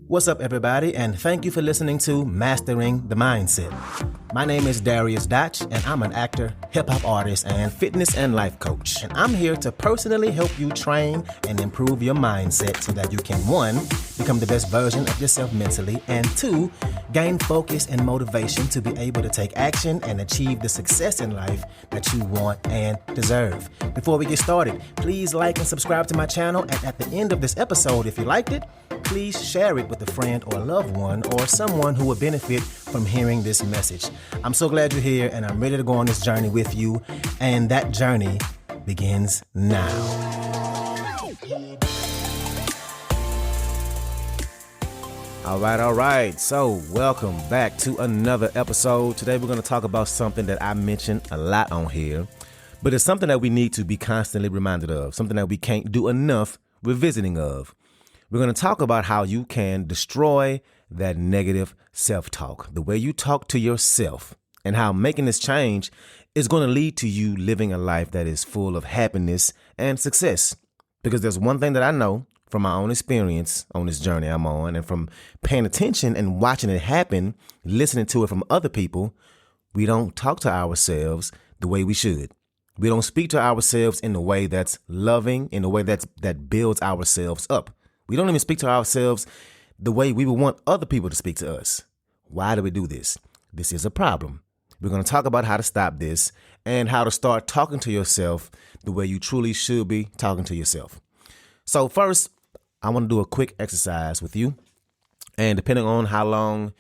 What's up, everybody, and thank you for listening to Mastering the Mindset. My name is Dariusdotch, and I'm an actor, hip-hop artist, and fitness and life coach. And I'm here to personally help you train and improve your mindset so that you can, 1, become the best version of yourself mentally, and 2, gain focus and motivation to be able to take action and achieve the success in life that you want and deserve. Before we get started, please like and subscribe to my channel, and at the end of this episode, if you liked it, please share it with a friend or a loved one or someone who would benefit from hearing this message. I'm so glad you're here, and I'm ready to go on this journey with you, and that journey begins now. All right. So welcome back to another episode. Today we're going to talk about something that I mentioned a lot on here, but it's something that we need to be constantly reminded of, something that we can't do enough revisiting of. We're going to talk about how you can destroy that negative self-talk, the way you talk to yourself, and how making this change is going to lead to you living a life that is full of happiness and success. Because there's one thing that I know from my own experience on this journey I'm on, and from paying attention and watching it happen, listening to it from other people, we don't talk to ourselves the way we should. We don't speak to ourselves in a way that's loving, in a way that builds ourselves up. We don't even speak to ourselves the way we would want other people to speak to us. Why do we do this? This is a problem. We're going to talk about how to stop this and how to start talking to yourself the way you truly should be talking to yourself. So first, I want to do a quick exercise with you. And depending on how long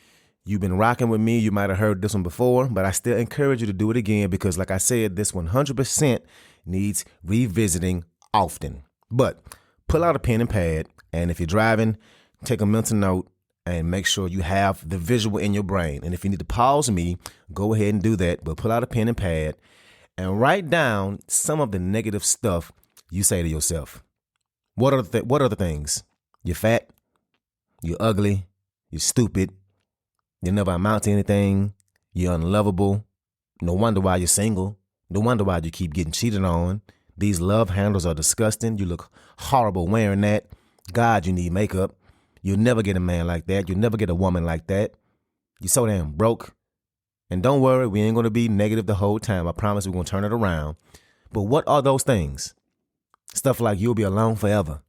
you've been rocking with me, you might have heard this one before, but I still encourage you to do it again because, like I said, this 100% needs revisiting often. But pull out a pen and pad. And if you're driving, take a mental note and make sure you have the visual in your brain. And if you need to pause me, go ahead and do that. But pull out a pen and pad and write down some of the negative stuff you say to yourself. What are the things? You're fat. You're ugly. You're stupid. You never amount to anything. You're unlovable. No wonder why you're single. No wonder why you keep getting cheated on. These love handles are disgusting. You look horrible wearing that. God, you need makeup. You'll never get a man like that. You'll never get a woman like that. You're so damn broke. And don't worry, we ain't going to be negative the whole time. I promise we're going to turn it around. But what are those things? Stuff like you'll be alone forever.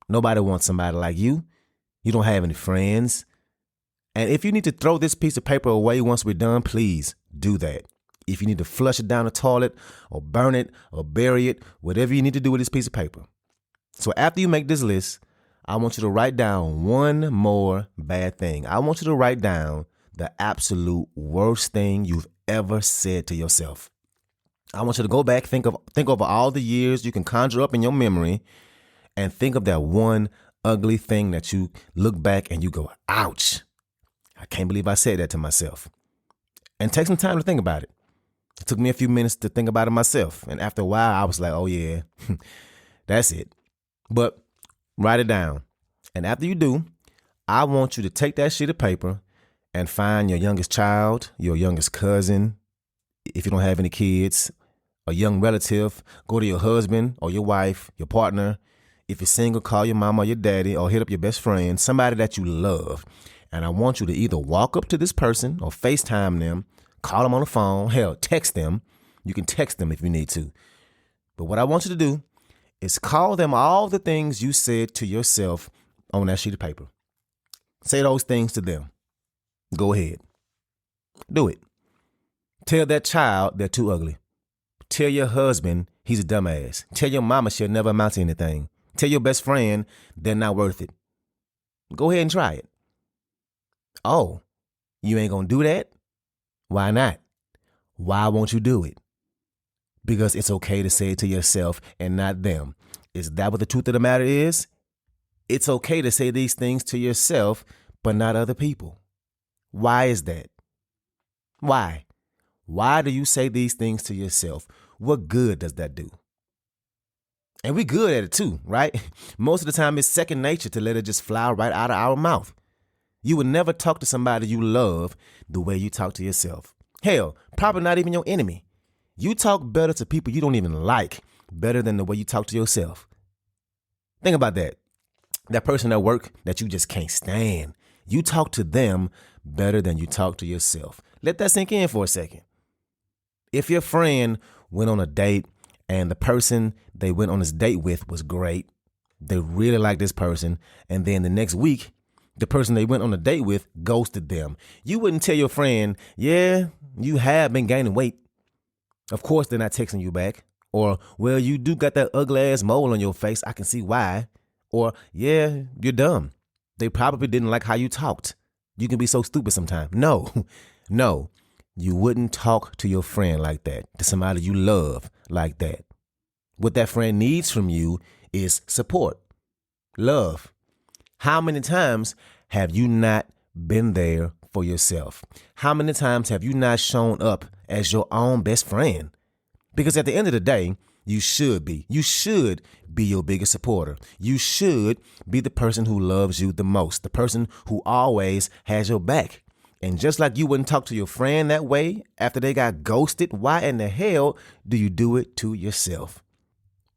Nobody wants somebody like you. You don't have any friends. And if you need to throw this piece of paper away once we're done, please do that. If you need to flush it down the toilet or burn it or bury it, whatever you need to do with this piece of paper. So after you make this list, I want you to write down one more bad thing. I want you to write down the absolute worst thing you've ever said to yourself. I want you to go back, think over all the years you can conjure up in your memory, and think of that one ugly thing that you look back and you go, ouch, I can't believe I said that to myself. And take some time to think about it. It took me a few minutes to think about it myself. And after a while, I was like, oh yeah, that's it. But write it down. And after you do, I want you to take that sheet of paper and find your youngest child, your youngest cousin. If you don't have any kids, a young relative, go to your husband or your wife, your partner. If you're single, call your mama or your daddy or hit up your best friend, somebody that you love. And I want you to either walk up to this person or FaceTime them, call them on the phone, hell, text them. You can text them if you need to. But what I want you to do is call them all the things you said to yourself on that sheet of paper. Say those things to them. Go ahead. Do it. Tell that child they're too ugly. Tell your husband he's a dumbass. Tell your mama she'll never amount to anything. Tell your best friend they're not worth it. Go ahead and try it. Oh, you ain't gonna do that? Why not? Why won't you do it? Because it's okay to say it to yourself and not them. Is that what the truth of the matter is? It's okay to say these things to yourself, but not other people. Why is that? Why? Why do you say these things to yourself? What good does that do? And we're good at it too, right? Most of the time it's second nature to let it just fly right out of our mouth. You would never talk to somebody you love the way you talk to yourself. Hell, probably not even your enemy. You talk better to people you don't even like, better than the way you talk to yourself. Think about that. That person at work that you just can't stand. You talk to them better than you talk to yourself. Let that sink in for a second. If your friend went on a date and the person they went on this date with was great, they really like this person, and then the next week, the person they went on a date with ghosted them, you wouldn't tell your friend, yeah, you have been gaining weight. Of course, they're not texting you back. Or, well, you do got that ugly ass mole on your face. I can see why. Or, yeah, you're dumb. They probably didn't like how you talked. You can be so stupid sometimes. No, no, you wouldn't talk to your friend like that, to somebody you love like that. What that friend needs from you is support, love. How many times have you not been there for yourself? How many times have you not shown up as your own best friend? Because at the end of the day, you should be. You should be your biggest supporter. You should be the person who loves you the most, the person who always has your back. And just like you wouldn't talk to your friend that way after they got ghosted, why in the hell do you do it to yourself?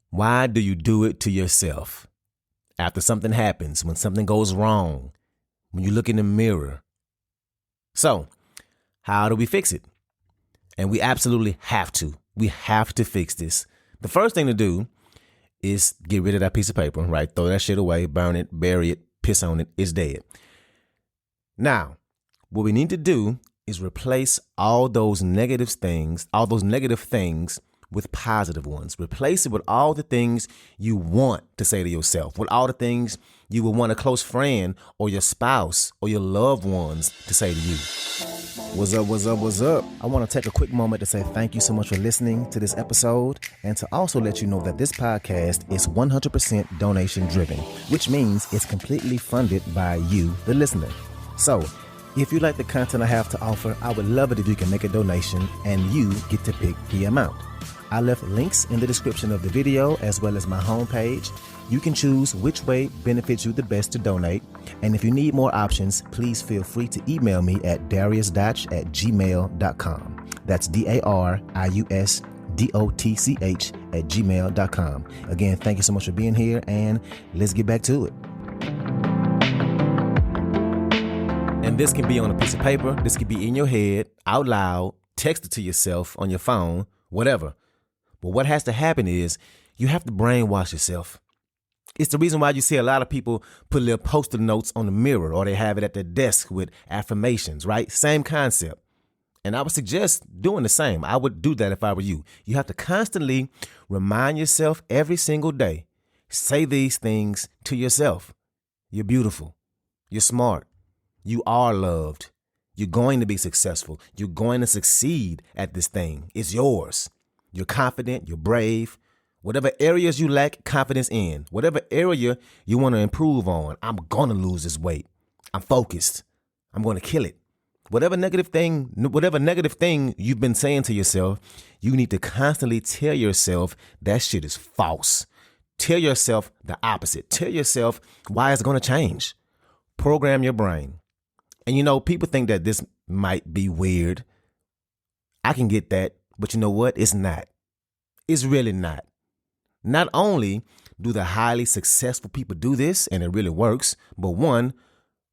Why do you do it to yourself? After something happens, when something goes wrong, when you look in the mirror. So, how do we fix it? And we absolutely have to. We have to fix this. The first thing to do is get rid of that piece of paper, right? Throw that shit away, burn it, bury it, piss on it. It's dead. Now, what we need to do is replace all those negative things with positive ones. Replace it with all the things you want to say to yourself, with all the things you would want a close friend or your spouse or your loved ones to say to you. What's up, what's up, what's up? I want to take a quick moment to say thank you so much for listening to this episode, and to also let you know that this podcast is 100% donation driven, which means it's completely funded by you, the listener. So, if you like the content I have to offer, I would love it if you can make a donation and you get to pick the amount. I left links in the description of the video as well as my homepage. You can choose which way benefits you the best to donate. And if you need more options, please feel free to email me at dariusdotch@gmail.com. That's dariusdotch@gmail.com. Again, thank you so much for being here, and let's get back to it. And this can be on a piece of paper. This could be in your head, out loud, text it to yourself on your phone, whatever. But what has to happen is you have to brainwash yourself. It's the reason why you see a lot of people put little post-it notes on the mirror, or they have it at their desk with affirmations, right? Same concept. And I would suggest doing the same. I would do that if I were you. You have to constantly remind yourself every single day. Say these things to yourself. You're beautiful. You're smart. You are loved. You're going to be successful. You're going to succeed at this thing. It's yours. You're confident. You're brave. Whatever areas you lack confidence in, whatever area you want to improve on, I'm going to lose this weight. I'm focused. I'm going to kill it. Whatever negative thing you've been saying to yourself, you need to constantly tell yourself that shit is false. Tell yourself the opposite. Tell yourself why it's going to change. Program your brain. And you know, people think that this might be weird. I can get that, but you know what? It's not. It's really not. Not only do the highly successful people do this, and it really works, but one,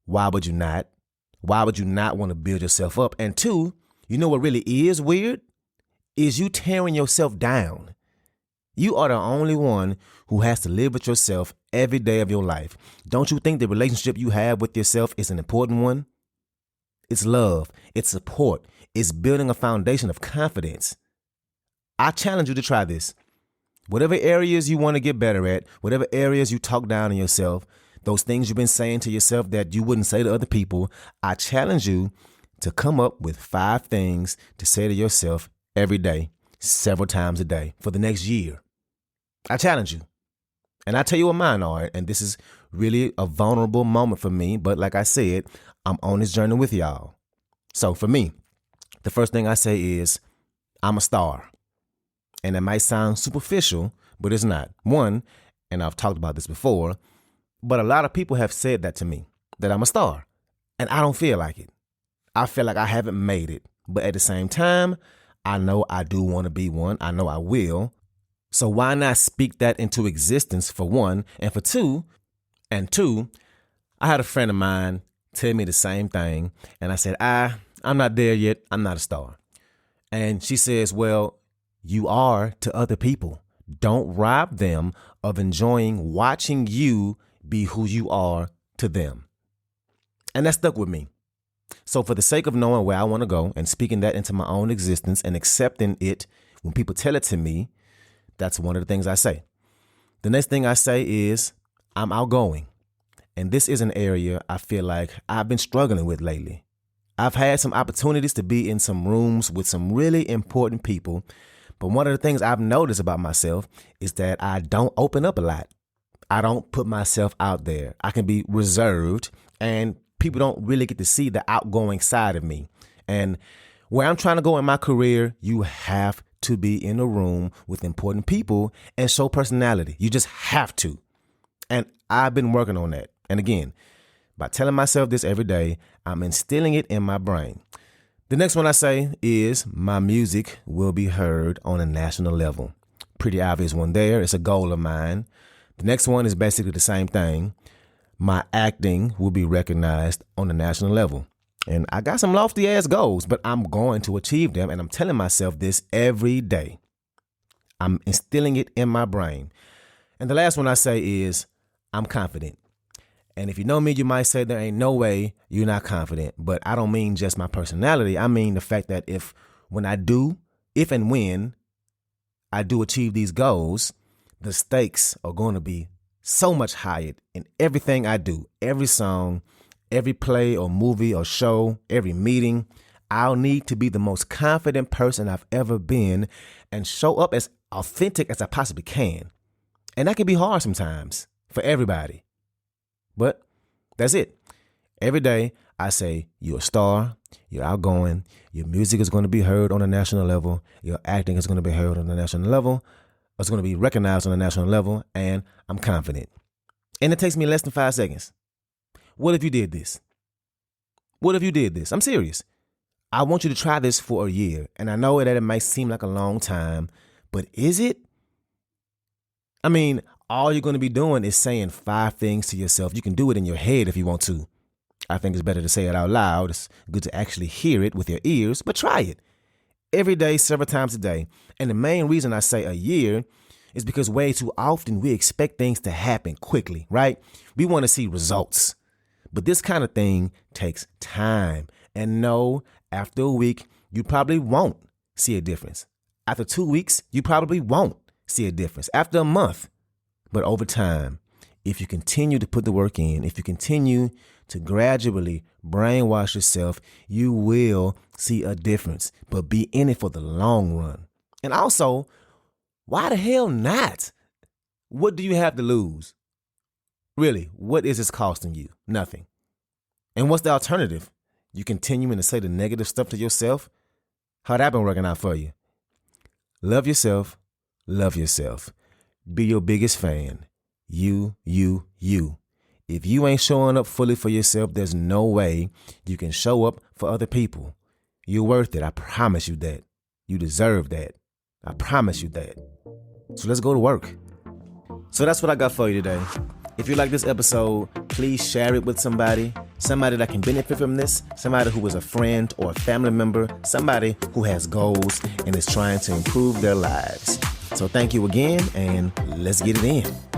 why would you not? Why would you not want to build yourself up? And two, you know what really is weird? Is you tearing yourself down. You are the only one who has to live with yourself every day of your life. Don't you think the relationship you have with yourself is an important one? It's love. It's support. It's building a foundation of confidence. I challenge you to try this. Whatever areas you want to get better at, whatever areas you talk down on yourself, those things you've been saying to yourself that you wouldn't say to other people, I challenge you to come up with 5 things to say to yourself every day, several times a day for the next year. I challenge you. And I tell you what mine are. And this is really a vulnerable moment for me. But like I said, I'm on this journey with y'all. So for me, the first thing I say is I'm a star. And it might sound superficial, but it's not. One, and I've talked about this before, but a lot of people have said that to me, that I'm a star. And I don't feel like it. I feel like I haven't made it. But at the same time, I know I do want to be one. I know I will. So why not speak that into existence, for one? And for two, And two, I had a friend of mine tell me the same thing. And I said, I'm not there yet. I'm not a star. And she says, well, you are to other people. Don't rob them of enjoying watching you be who you are to them. And that stuck with me. So for the sake of knowing where I want to go and speaking that into my own existence and accepting it when people tell it to me, that's one of the things I say. The next thing I say is I'm outgoing. And this is an area I feel like I've been struggling with lately. I've had some opportunities to be in some rooms with some really important people. But one of the things I've noticed about myself is that I don't open up a lot. I don't put myself out there. I can be reserved and people don't really get to see the outgoing side of me. And where I'm trying to go in my career, you have to be in a room with important people and show personality. You just have to. And I've been working on that. And again, by telling myself this every day, I'm instilling it in my brain. The next one I say is my music will be heard on a national level. Pretty obvious one there. It's a goal of mine. The next one is basically the same thing. My acting will be recognized on a national level. And I got some lofty ass goals, but I'm going to achieve them. And I'm telling myself this every day. I'm instilling it in my brain. And the last one I say is I'm confident. And if you know me, you might say there ain't no way you're not confident. But I don't mean just my personality. I mean the fact that if and when I do achieve these goals, the stakes are going to be so much higher in everything I do. Every song, every play or movie or show, every meeting. I'll need to be the most confident person I've ever been and show up as authentic as I possibly can. And that can be hard sometimes for everybody. But that's it. Every day I say, you're a star, you're outgoing, your music is going to be heard on a national level, your acting is going to be heard on a national level, it's going to be recognized on a national level, and I'm confident. And it takes me less than 5 seconds. What if you did this? What if you did this? I'm serious. I want you to try this for a year. And I know that it might seem like a long time, but is it? I mean, all you're going to be doing is saying 5 things to yourself. You can do it in your head if you want to. I think it's better to say it out loud. It's good to actually hear it with your ears, but try it every day, several times a day. And the main reason I say a year is because way too often we expect things to happen quickly, right? We want to see results. But this kind of thing takes time. And no, after a week, you probably won't see a difference. After 2 weeks, you probably won't see a difference. After a month. But over time, if you continue to put the work in, if you continue to gradually brainwash yourself, you will see a difference. But be in it for the long run. And also, why the hell not? What do you have to lose? Really, what is this costing you? Nothing. And what's the alternative? You continuing to say the negative stuff to yourself? How that been working out for you? Love yourself. Love yourself. Be your biggest fan. You. If you ain't showing up fully for yourself, there's no way you can show up for other people. You're worth it. I promise you that. You deserve that. I promise you that. So let's go to work. So that's what I got for you today. If you like this episode, please share it with somebody that can benefit from this, somebody who is a friend or a family member, somebody who has goals and is trying to improve their lives. So thank you again, and let's get it in.